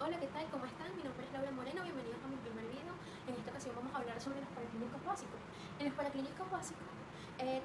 Hola, ¿qué tal? ¿Cómo están? Mi nombre es Laura Moreno, bienvenidos a mi primer video. En esta ocasión vamos a hablar sobre los paraclínicos básicos. En los paraclínicos básicos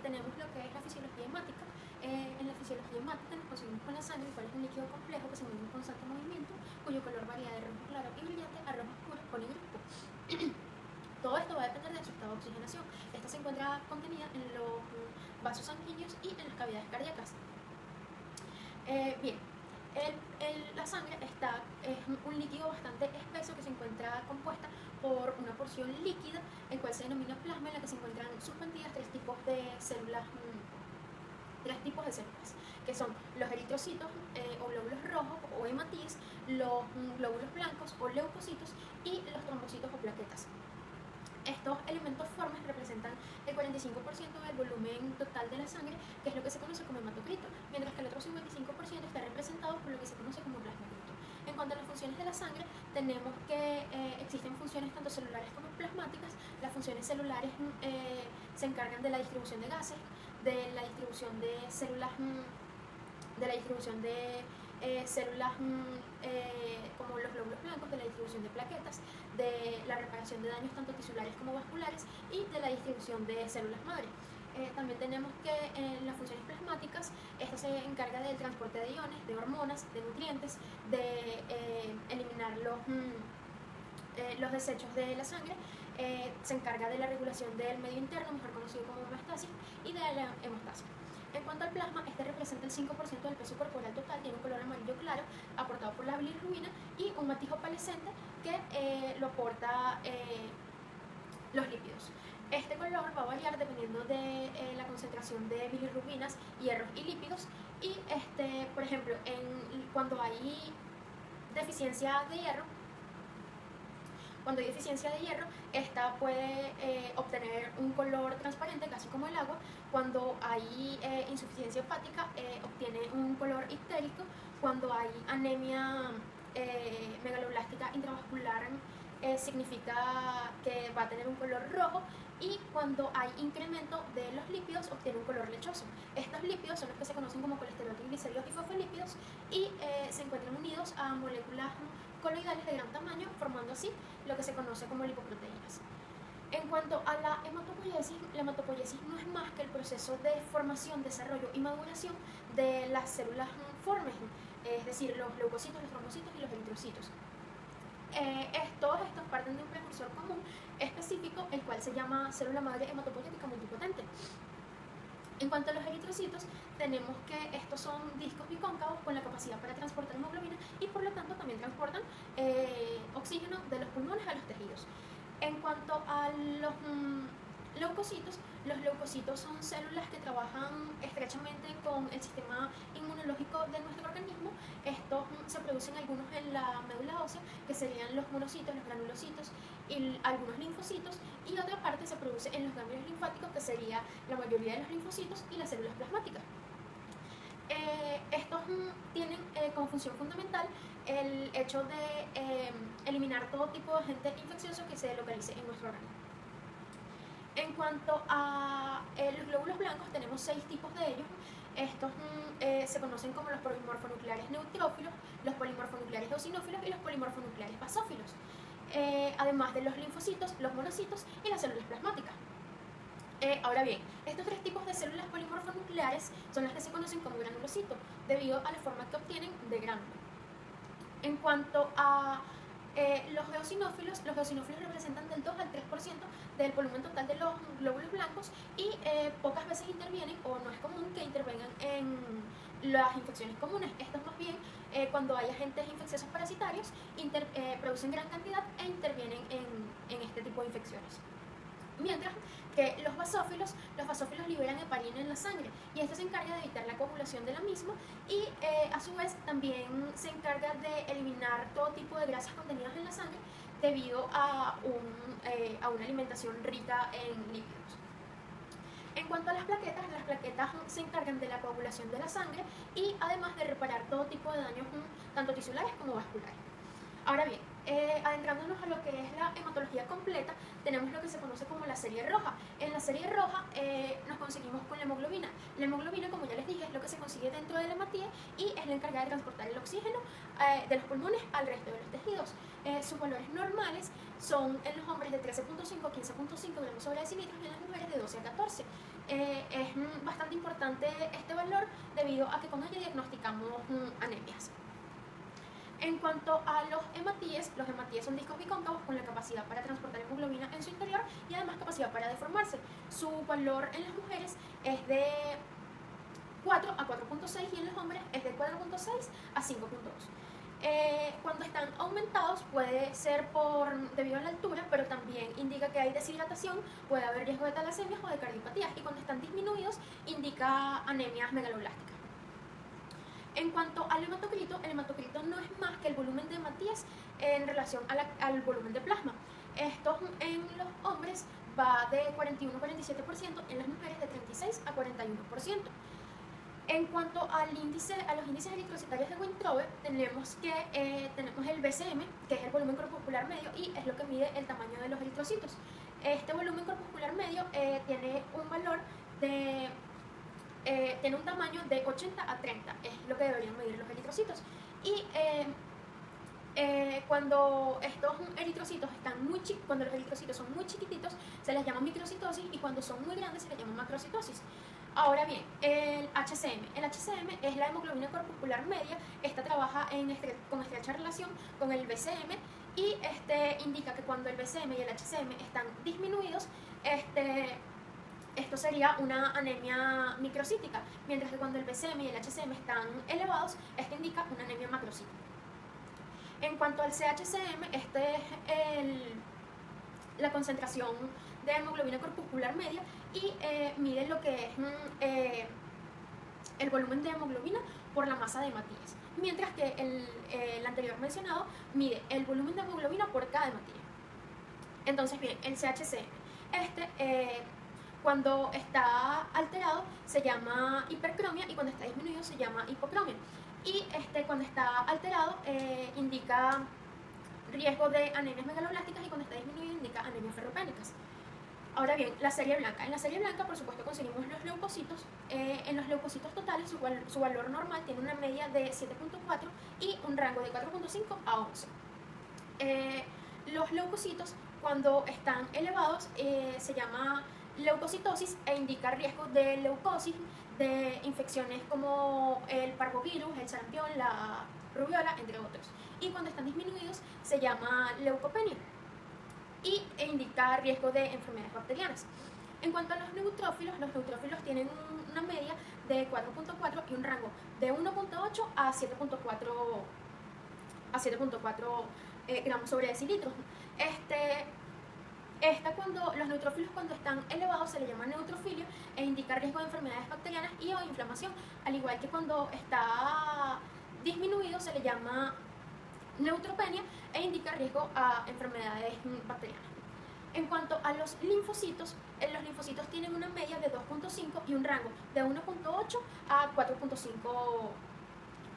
tenemos lo que es la fisiología hemática. En la fisiología hemática nos conseguimos con la sangre, el cual es un líquido complejo que se mueve en constante movimiento, cuyo color varía de rojo claro y brillante a rojo oscuro con negruzco. Todo esto va a depender de su estado de oxigenación. Esta se encuentra contenida en los vasos sanguíneos y en las cavidades cardíacas. Bien, la sangre es un líquido bastante espeso que se encuentra compuesta por una porción líquida, el cual se denomina plasma, en la que se encuentran suspendidas tres tipos de células, que son los eritrocitos o glóbulos rojos o hematíes, los glóbulos blancos o leucocitos y los trombocitos o plaquetas. Estos elementos formes representan el 45% del volumen total de la sangre, que es lo que se conoce como hematocrito, mientras que el otro 55% está representado por lo que se conoce como plasmacrito. En cuanto a las funciones de la sangre, tenemos que existen funciones tanto celulares como plasmáticas. Las funciones celulares se encargan de la distribución de gases, de la distribución de células, como los glóbulos blancos, de la distribución de plaquetas, de la reparación de daños tanto tisulares como vasculares y de la distribución de células madre. También tenemos que en las funciones plasmáticas, esta se encarga del transporte de iones, de hormonas, de nutrientes, de eliminar los desechos de la sangre, se encarga de la regulación del medio interno, mejor conocido como homeostasis, y de la hemostasis. En cuanto al plasma, este representa el 5% del peso corporal total, tiene un color amarillo claro, aportado por la bilirrubina, y un matiz opalescente que lo aporta los lípidos. Este color va a variar dependiendo de la concentración de bilirrubinas, hierros y lípidos, y por ejemplo, cuando hay deficiencia de hierro, esta puede obtener un color transparente, casi como el agua. Cuando hay insuficiencia hepática, obtiene un color ictérico. Cuando hay anemia megaloblástica intravascular, significa que va a tener un color rojo. Y cuando hay incremento de los lípidos, obtiene un color lechoso. Estos lípidos son los que se conocen como colesterol, triglicéridos y fosfolípidos, y se encuentran unidos a moléculas coloidales de gran tamaño, formando así lo que se conoce como lipoproteínas. En cuanto a la hematopoiesis no es más que el proceso de formación, desarrollo y maduración de las células formes, es decir, los leucocitos, los trombocitos y los eritrocitos. Todos estos parten de un precursor común específico, el cual se llama célula madre hematopoyética multipotente. En cuanto a los eritrocitos, tenemos que estos son discos bicóncavos con la capacidad para transportar hemoglobina y por lo tanto también transportan oxígeno de los pulmones a los tejidos. En cuanto a los leucocitos son células que trabajan estrechamente con el sistema inmunológico de nuestro organismo. Estos se producen algunos en la médula ósea, que serían los monocitos, los granulocitos y algunos linfocitos, y otra parte se produce en los ganglios linfáticos, que sería la mayoría de los linfocitos y las células plasmáticas. Estos tienen como función fundamental el hecho de eliminar todo tipo de agente infeccioso que se localice en nuestro organismo. En cuanto a los glóbulos blancos, tenemos 6 tipos de ellos. Estos se conocen como los polimorfonucleares neutrófilos, los polimorfonucleares eosinófilos y los polimorfonucleares basófilos, además de los linfocitos, los monocitos y las células plasmáticas. Ahora bien, estos 3 tipos de células polimorfonucleares son las que se conocen como granulocitos, debido a la forma que obtienen de gránulo. En cuanto a los eosinófilos representan del 2 al 3% del volumen total de los glóbulos blancos, y pocas veces intervienen, o no es común que intervengan en las infecciones comunes. Estos más bien, cuando hay agentes infecciosos parasitarios, producen gran cantidad e intervienen en este tipo de infecciones. Mientras que los basófilos liberan heparina en la sangre, y esto se encarga de evitar la coagulación de la misma, y a su vez también se encarga de eliminar todo tipo de grasas contenidas en la sangre debido a una alimentación rica en lípidos. En cuanto a las plaquetas se encargan de la coagulación de la sangre y además de reparar todo tipo de daños tanto tisulares como vasculares. Ahora bien, adentrándonos a lo que es la hematología completa, tenemos lo que se conoce como la serie roja. En la serie roja nos conseguimos con la hemoglobina. La hemoglobina, como ya les dije, es lo que se consigue dentro de la hematía y es la encargada de transportar el oxígeno de los pulmones al resto de los tejidos. Sus valores normales son en los hombres de 13.5 a 15.5 gramos sobre decilitros y en las mujeres de 12 a 14. Es bastante importante este valor debido a que con ello diagnosticamos anemias. En cuanto a los hematíes son discos bicóncavos con la capacidad para transportar hemoglobina en su interior y además capacidad para deformarse. Su valor en las mujeres es de 4 a 4.6 y en los hombres es de 4.6 a 5.2. Cuando están aumentados puede ser debido a la altura, pero también indica que hay deshidratación, puede haber riesgo de talasemias o de cardiopatías, y cuando están disminuidos indica anemias megaloblásticas. En cuanto al hematocrito, el hematocrito no es más que el volumen de hematíes en relación al volumen de plasma. Esto en los hombres va de 41 a 47%, en las mujeres de 36 a 41%. En cuanto a los índices eritrocitarios de Weintraub, tenemos el BCM, que es el volumen corpuscular medio, y es lo que mide el tamaño de los eritrocitos. Este volumen corpuscular medio tiene un valor tiene un tamaño de 80 a 30, es lo que deberían medir los eritrocitos. Y cuando estos eritrocitos cuando los eritrocitos son muy chiquititos, se les llama microcitosis, y cuando son muy grandes se les llama macrocitosis. Ahora bien, el HCM es la hemoglobina corpuscular media. Esta trabaja con estrecha relación con el BCM y indica que cuando el BCM y el HCM están disminuidos, esto sería una anemia microcítica, mientras que cuando el BCM y el HCM están elevados, esto indica una anemia macrocítica. En cuanto al CHCM, es la concentración de hemoglobina corpuscular media y mide lo que es el volumen de hemoglobina por la masa de hematíes, mientras que el anterior mencionado mide el volumen de hemoglobina por cada hematía. Entonces, bien, el CHCM, cuando está alterado se llama hipercromia y cuando está disminuido se llama hipocromia. Y cuando está alterado indica riesgo de anemias megaloblásticas y cuando está disminuido indica anemias ferropénicas. Ahora bien, la serie blanca. En la serie blanca, por supuesto, conseguimos los leucocitos. En los leucocitos totales, su valor normal tiene una media de 7.4 y un rango de 4.5 a 11. Los leucocitos, cuando están elevados, se llama leucocitosis e indica riesgo de leucosis, de infecciones como el parvovirus, el sarampión, la rubiola, entre otros. Y cuando están disminuidos, se llama leucopenia e indica riesgo de enfermedades bacterianas. En cuanto a los neutrófilos tienen una media de 4.4 y un rango de 1.8 a 7.4 gramos sobre decilitros. Los neutrófilos cuando están elevados se le llama neutrofilia e indica riesgo de enfermedades bacterianas y o inflamación, al igual que cuando está disminuido se le llama neutropenia e indica riesgo a enfermedades bacterianas. En cuanto a los linfocitos tienen una media de 2.5 y un rango de 1.8 a 4.5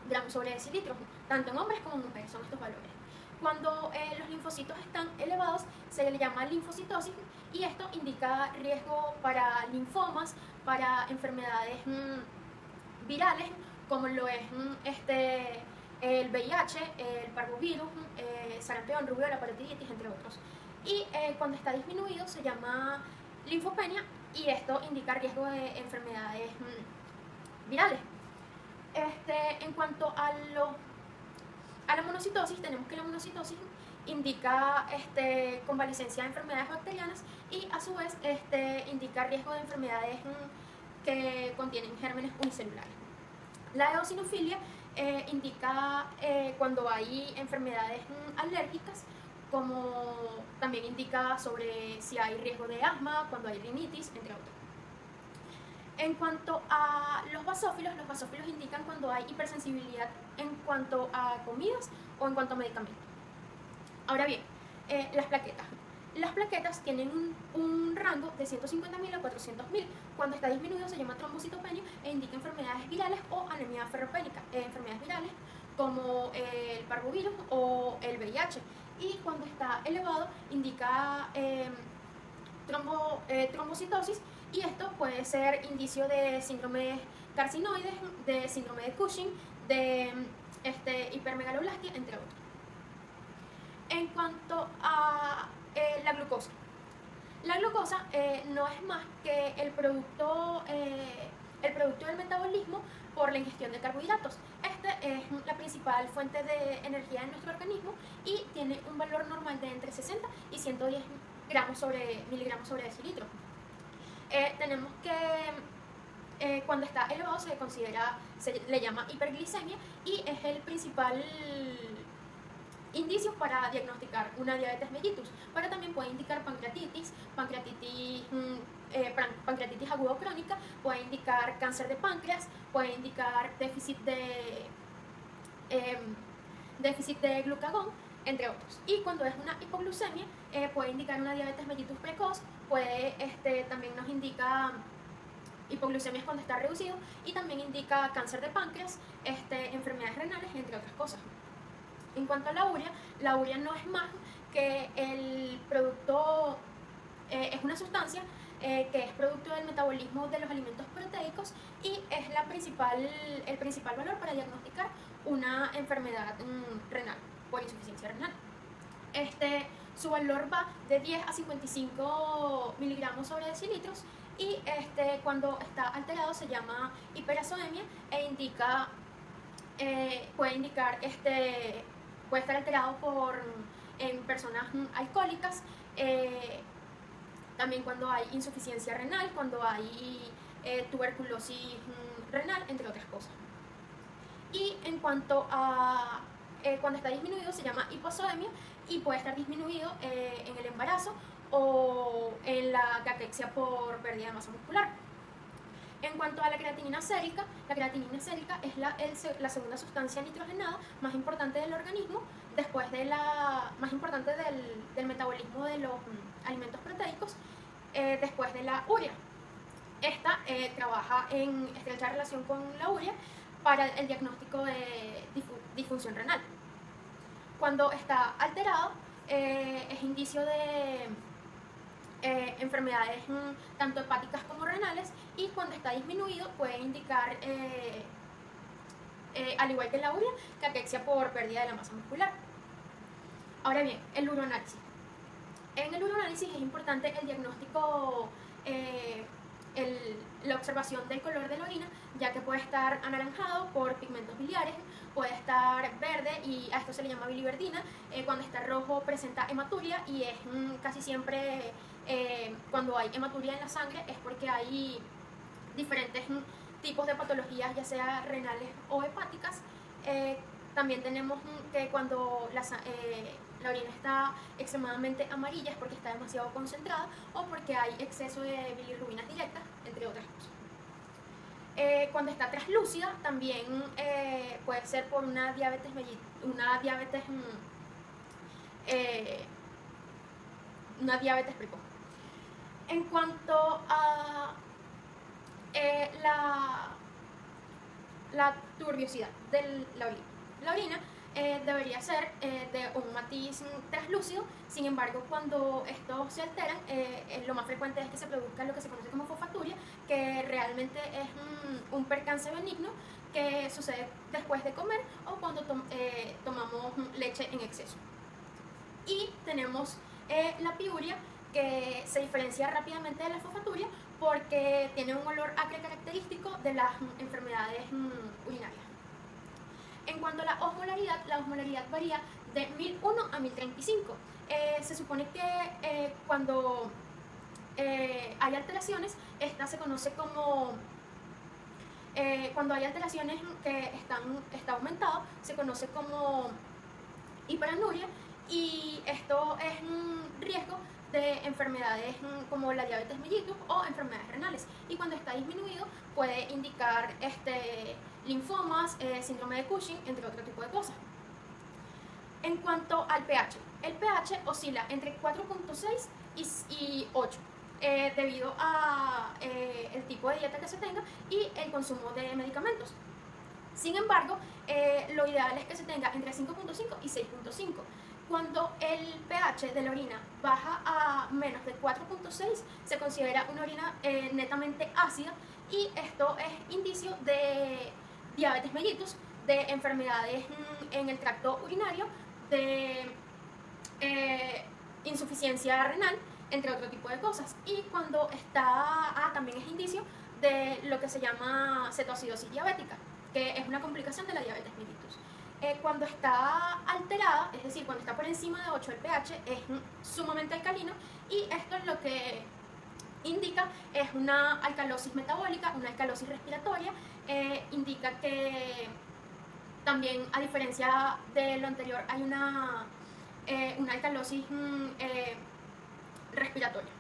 gramos sobre decilitros, tanto en hombres como en mujeres son estos valores. Cuando los linfocitos están elevados se le llama linfocitosis y esto indica riesgo para linfomas, para enfermedades virales como lo es el VIH, el parvovirus, sarampión, rubiola, parotiditis, entre otros. Y cuando está disminuido se llama linfopenia y esto indica riesgo de enfermedades virales. En cuanto a la monocitosis, tenemos que la monocitosis indica convalescencia de enfermedades bacterianas y a su vez indica riesgo de enfermedades que contienen gérmenes unicelulares. La eosinofilia indica cuando hay enfermedades alérgicas, como también indica sobre si hay riesgo de asma, cuando hay rinitis, entre otros. En cuanto a los basófilos indican cuando hay hipersensibilidad en cuanto a comidas o en cuanto a medicamentos. Ahora bien, las plaquetas. Las plaquetas tienen un rango de 150.000 a 400.000. Cuando está disminuido se llama trombocitopenia e indica enfermedades virales o anemia ferropénica. Enfermedades virales como el parvovirus o el VIH. Y cuando está elevado indica trombocitosis y esto puede ser indicio de síndromes carcinoides, de síndrome de Cushing, de hipermegaloblastia, entre otros. En cuanto a la glucosa. La glucosa no es más que el producto del metabolismo por la ingestión de carbohidratos. Esta es la principal fuente de energía en nuestro organismo y tiene un valor normal de entre 60 y 110 miligramos sobre decilitro. Tenemos que cuando está elevado se le llama hiperglicemia y es el principal indicio para diagnosticar una diabetes mellitus, pero también puede indicar pancreatitis aguda o crónica, puede indicar cáncer de páncreas, puede indicar déficit de glucagón, entre otros. Y cuando es una hipoglucemia, puede indicar una diabetes mellitus precoz, también nos indica hipoglucemia cuando está reducido y también indica cáncer de páncreas, enfermedades renales, entre otras cosas. En cuanto a la urea no es más que el producto, es una sustancia que es producto del metabolismo de los alimentos proteicos y es el principal valor para diagnosticar una enfermedad renal por insuficiencia renal. Su valor va de 10 a 55 miligramos sobre decilitros y cuando está alterado se llama hiperazoemia e puede estar alterado en personas alcohólicas, también cuando hay insuficiencia renal, cuando hay tuberculosis renal, entre otras cosas. Y en cuanto a cuando está disminuido se llama hipozoemia y puede estar disminuido en el embarazo o en la caquexia por pérdida de masa muscular. En cuanto a la creatinina sérica es la segunda sustancia nitrogenada más importante del organismo, después de más importante del metabolismo de los alimentos proteicos, después de la urea. Esta trabaja en estrecha relación con la urea para el diagnóstico de disfunción renal. Cuando está alterado, es indicio de enfermedades tanto hepáticas como renales, y cuando está disminuido puede indicar, al igual que la urea, caquexia por pérdida de la masa muscular. Ahora bien, el uroanálisis. En el uroanálisis es importante el diagnóstico, la observación del color de la orina, ya que puede estar anaranjado por pigmentos biliares, puede estar verde y a esto se le llama biliverdina. Cuando está rojo presenta hematuria y es casi siempre cuando hay hematuria en la sangre es porque hay diferentes tipos de patologías, ya sea renales o hepáticas. También tenemos que cuando la orina está extremadamente amarilla es porque está demasiado concentrada o porque hay exceso de bilirrubinas directas, entre otras cosas. Cuando está translúcida también puede ser por una diabetes precoz. En cuanto a la turbiosidad de la orina debería ser de un matiz translúcido. Sin embargo, cuando estos se alteran, lo más frecuente es que se produzca lo que se conoce como fosfaturia, que realmente es un percance benigno que sucede después de comer o cuando tomamos leche en exceso. Y tenemos la piuria, que se diferencia rápidamente de la fosfaturia porque tiene un olor acre característico de las enfermedades urinarias. En cuanto a la osmolaridad varía de 1001 a 1035. Se supone que cuando hay alteraciones, esta se conoce como... cuando hay alteraciones que está aumentado, se conoce como hiperanuria, y esto es un riesgo de enfermedades como la diabetes mellitus o enfermedades renales, y cuando está disminuido puede indicar linfomas, síndrome de Cushing, entre otro tipo de cosas. En cuanto al pH, el pH oscila entre 4.6 y 8 debido a el tipo de dieta que se tenga y el consumo de medicamentos. Sin embargo, lo ideal es que se tenga entre 5.5 y 6.5. Cuando el pH de la orina baja a menos de 4.6, se considera una orina netamente ácida y esto es indicio de diabetes mellitus, de enfermedades en el tracto urinario, de insuficiencia renal, entre otro tipo de cosas. Y cuando está, también es indicio de lo que se llama cetoacidosis diabética, que es una complicación de la diabetes mellitus. Cuando está alterada, es decir, cuando está por encima de 8 el pH, es sumamente alcalino, y esto es lo que indica es una alcalosis metabólica, una alcalosis respiratoria, indica que también, a diferencia de lo anterior, hay una alcalosis respiratoria,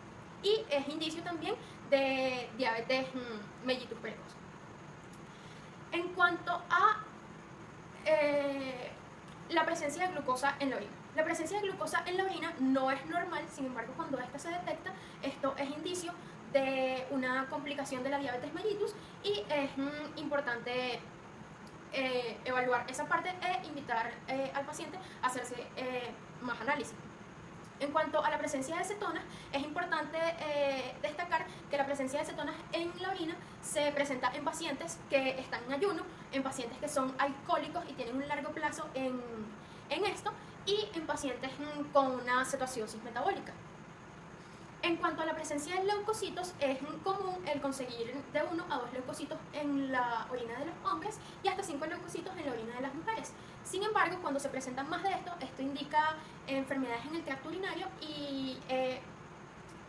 y es indicio también de diabetes mellitus precoz. En cuanto a la presencia de glucosa en la orina. La presencia de glucosa en la orina no es normal, sin embargo, cuando esta se detecta, esto es indicio de una complicación de la diabetes mellitus, y es importante evaluar esa parte e invitar al paciente a hacerse más análisis. En cuanto a la presencia de cetonas, es importante destacar que la presencia de cetonas en la orina se presenta en pacientes que están en ayuno, en pacientes que son alcohólicos y tienen un largo plazo en esto, y en pacientes con una cetoacidosis metabólica. En cuanto a la presencia de leucocitos, es común el conseguir de 1 a 2 leucocitos en la orina de los hombres y hasta 5 leucocitos en la orina de las mujeres. Sin embargo, cuando se presentan más de esto indica enfermedades en el tracto urinario, y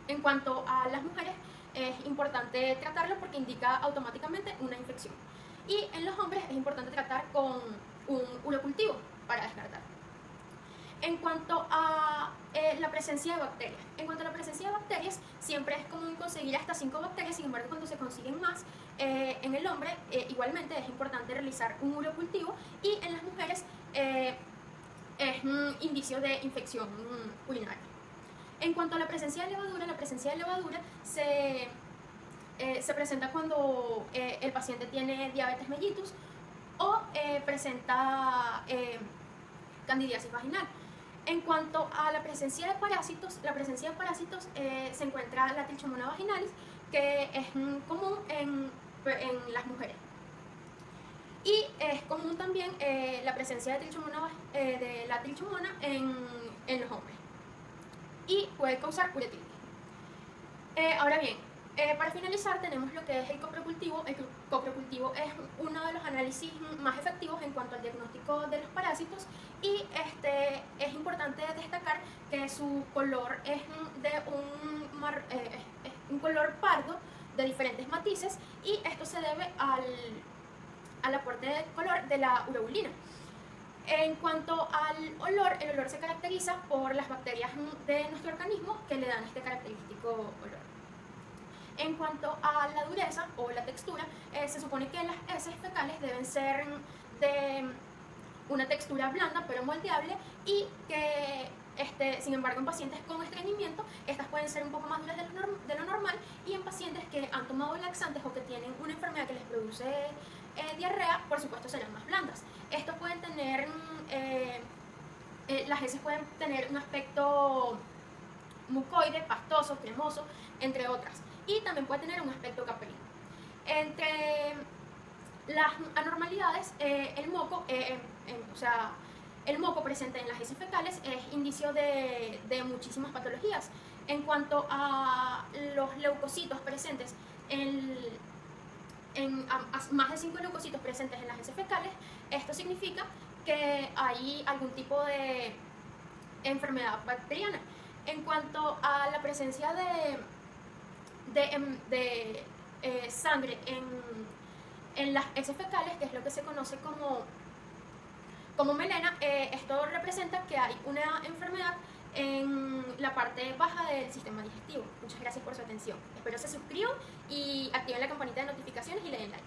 en cuanto a las mujeres es importante tratarlo porque indica automáticamente una infección. Y en los hombres es importante tratar con un urocultivo para descartar. En cuanto a la presencia de bacterias. En cuanto a la presencia de bacterias, siempre es común conseguir hasta 5 bacterias, sin embargo, cuando se consiguen más, en el hombre igualmente es importante realizar un urocultivo, y en las mujeres es un indicio de infección urinaria. En cuanto a la presencia de levadura se presenta cuando el paciente tiene diabetes mellitus o presenta candidiasis vaginal. En cuanto a la presencia de parásitos, se encuentra la Trichomonas vaginalis, que es común en las mujeres. Y es común también la presencia de la trichomona en los hombres. Y puede causar uretitis. Ahora bien, para finalizar tenemos lo que es el coprocultivo. El coprocultivo es uno de los análisis más efectivos en cuanto al diagnóstico de los parásitos, y es importante destacar que su color es de un color pardo de diferentes matices, y esto se debe al aporte de color de la urobilina. En cuanto al olor, el olor se caracteriza por las bacterias de nuestro organismo que le dan este característico olor. En cuanto a la dureza o la textura, se supone que las heces fecales deben ser de una textura blanda pero moldeable, y que sin embargo, en pacientes con estreñimiento, estas pueden ser un poco más duras de lo normal, y en pacientes que han tomado laxantes o que tienen una enfermedad que les produce diarrea, por supuesto serán más blandas. Estos pueden tener, las heces pueden tener un aspecto mucoide, pastoso, cremoso, entre otras, y también puede tener un aspecto caprino. Entre las anormalidades, el moco presente en las heces fecales es indicio de muchísimas patologías. En cuanto a los leucocitos presentes más de 5 leucocitos presentes en las heces fecales, esto significa que hay algún tipo de enfermedad bacteriana. En cuanto a la presencia de sangre en las heces fecales, que es lo que se conoce como melena, esto representa que hay una enfermedad en la parte baja del sistema digestivo. Muchas gracias por su atención. Espero se suscriban y activen la campanita de notificaciones y le den like.